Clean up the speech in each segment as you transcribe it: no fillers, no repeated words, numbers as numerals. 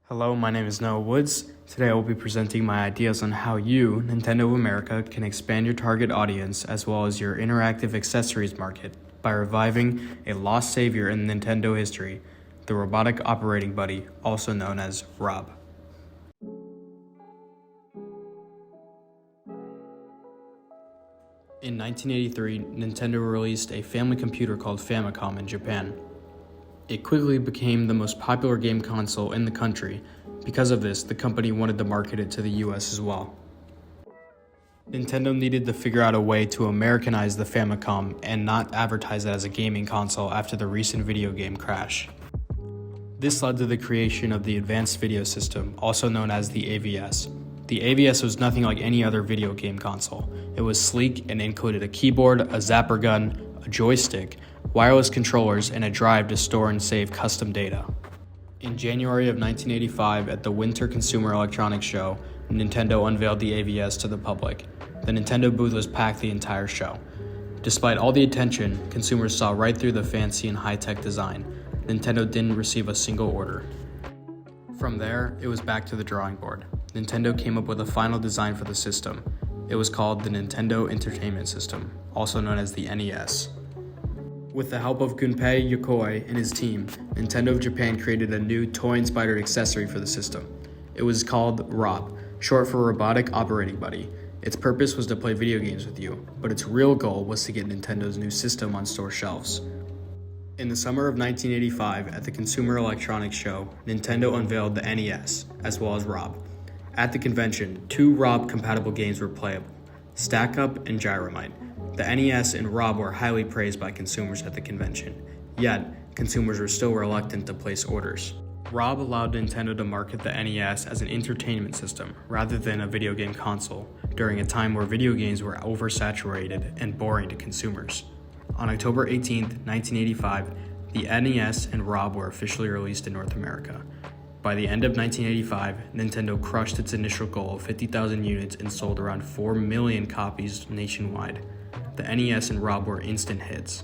Hello, my name is Noah Woods. Today I will be presenting my ideas on how you, Nintendo of America, can expand your target audience as well as your interactive accessories market by reviving a lost savior in Nintendo history, the Robotic Operating Buddy, also known as Rob. In 1983, Nintendo released a family computer called Famicom in Japan. It quickly became the most popular game console in the country. Because of this, the company wanted to market it to the US as well. Nintendo needed to figure out a way to Americanize the Famicom and not advertise it as a gaming console after the recent video game crash. This led to the creation of the Advanced Video System, also known as the AVS. The AVS was nothing like any other video game console. It was sleek and included a keyboard, a zapper gun, a joystick, wireless controllers, and a drive to store and save custom data. In January of 1985, at the Winter Consumer Electronics Show, Nintendo unveiled the AVS to the public. The Nintendo booth was packed the entire show. Despite all the attention, consumers saw right through the fancy and high-tech design. Nintendo didn't receive a single order. From there, it was back to the drawing board. Nintendo came up with a final design for the system. It was called the Nintendo Entertainment System, also known as the NES. With the help of Gunpei Yokoi and his team, Nintendo of Japan created a new toy-inspired accessory for the system. It was called ROB, short for Robotic Operating Buddy. Its purpose was to play video games with you, but its real goal was to get Nintendo's new system on store shelves. In the summer of 1985, at the Consumer Electronics Show, Nintendo unveiled the NES, as well as ROB. At the convention, two ROB-compatible games were playable, Stack Up and Gyromite. The NES and ROB were highly praised by consumers at the convention, yet consumers were still reluctant to place orders. ROB allowed Nintendo to market the NES as an entertainment system rather than a video game console during a time where video games were oversaturated and boring to consumers. On October 18, 1985, the NES and ROB were officially released in North America. By the end of 1985, Nintendo crushed its initial goal of 50,000 units and sold around 4 million copies nationwide. The NES and ROB were instant hits.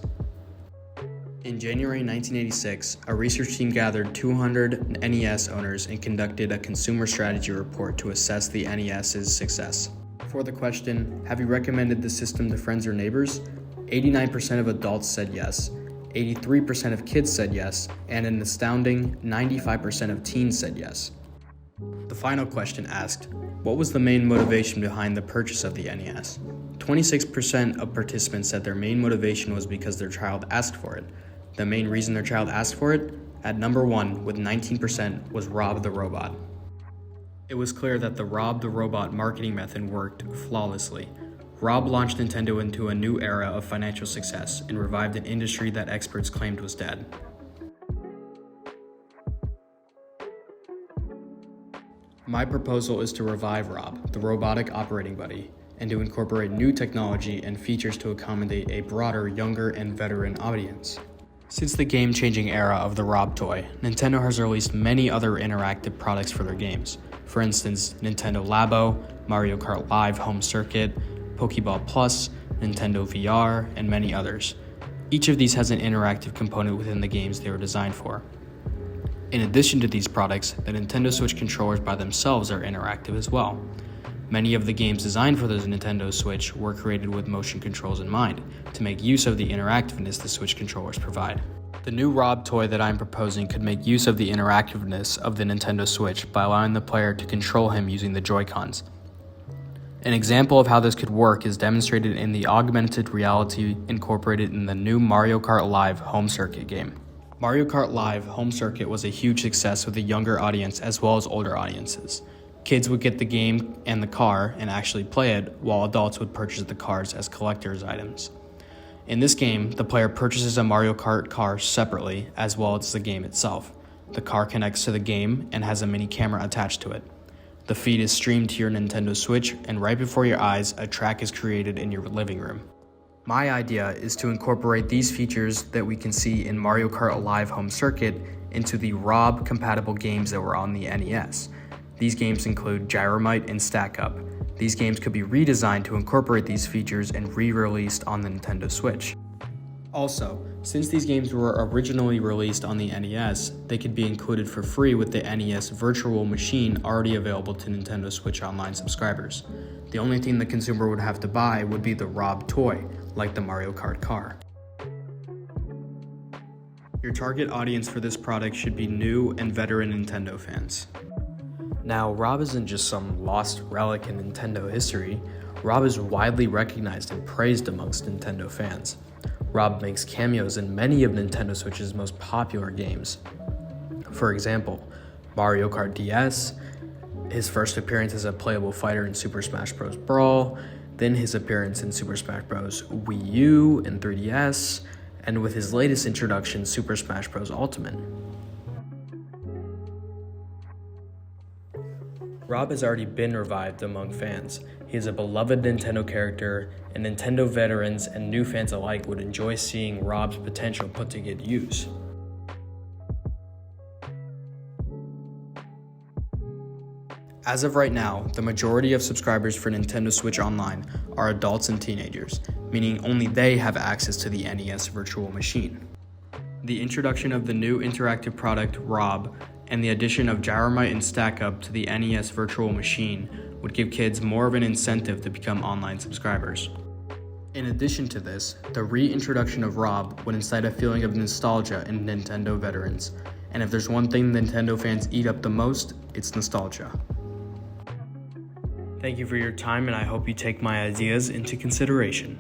In January 1986, a research team gathered 200 NES owners and conducted a consumer strategy report to assess the NES's success. For the question, have you recommended the system to friends or neighbors? 89% of adults said yes, 83% of kids said yes, and an astounding 95% of teens said yes. The final question asked, what was the main motivation behind the purchase of the NES? 26% of participants said their main motivation was because their child asked for it. The main reason their child asked for it? At number 1, with 19%, was Rob the Robot. It was clear that the Rob the Robot marketing method worked flawlessly. Rob launched Nintendo into a new era of financial success and revived an industry that experts claimed was dead. My proposal is to revive ROB, the Robotic Operating Buddy, and to incorporate new technology and features to accommodate a broader, younger, and veteran audience. Since the game-changing era of the ROB toy, Nintendo has released many other interactive products for their games. For instance, Nintendo Labo, Mario Kart Live Home Circuit, Pokeball Plus, Nintendo VR, and many others. Each of these has an interactive component within the games they were designed for. In addition to these products, the Nintendo Switch controllers by themselves are interactive as well. Many of the games designed for the Nintendo Switch were created with motion controls in mind, to make use of the interactiveness the Switch controllers provide. The new ROB toy that I'm proposing could make use of the interactiveness of the Nintendo Switch by allowing the player to control him using the Joy-Cons. An example of how this could work is demonstrated in the augmented reality incorporated in the new Mario Kart Live Home Circuit game. Mario Kart Live Home Circuit was a huge success with a younger audience as well as older audiences. Kids would get the game and the car and actually play it, while adults would purchase the cars as collector's items. In this game, the player purchases a Mario Kart car separately, as well as the game itself. The car connects to the game and has a mini camera attached to it. The feed is streamed to your Nintendo Switch, and right before your eyes, a track is created in your living room. My idea is to incorporate these features that we can see in Mario Kart Live Home Circuit into the ROB-compatible games that were on the NES. These games include Gyromite and Stack Up. These games could be redesigned to incorporate these features and re-released on the Nintendo Switch. Also, since these games were originally released on the NES, they could be included for free with the NES Virtual Machine already available to Nintendo Switch Online subscribers. The only thing the consumer would have to buy would be the Rob toy, like the Mario Kart car. Your target audience for this product should be new and veteran Nintendo fans. Now, Rob isn't just some lost relic in Nintendo history. Rob is widely recognized and praised amongst Nintendo fans. Rob makes cameos in many of Nintendo Switch's most popular games. For example, Mario Kart DS, his first appearance as a playable fighter in Super Smash Bros. Brawl, then his appearance in Super Smash Bros. Wii U and 3DS, and with his latest introduction, Super Smash Bros. Ultimate. Rob has already been revived among fans. He is a beloved Nintendo character, and Nintendo veterans and new fans alike would enjoy seeing Rob's potential put to good use. As of right now, the majority of subscribers for Nintendo Switch Online are adults and teenagers, meaning only they have access to the NES Virtual Machine. The introduction of the new interactive product, Rob, and the addition of Gyromite and StackUp to the NES Virtual Machine would give kids more of an incentive to become online subscribers. In addition to this, the reintroduction of Rob would incite a feeling of nostalgia in Nintendo veterans, and if there's one thing Nintendo fans eat up the most, it's nostalgia. Thank you for your time, and I hope you take my ideas into consideration.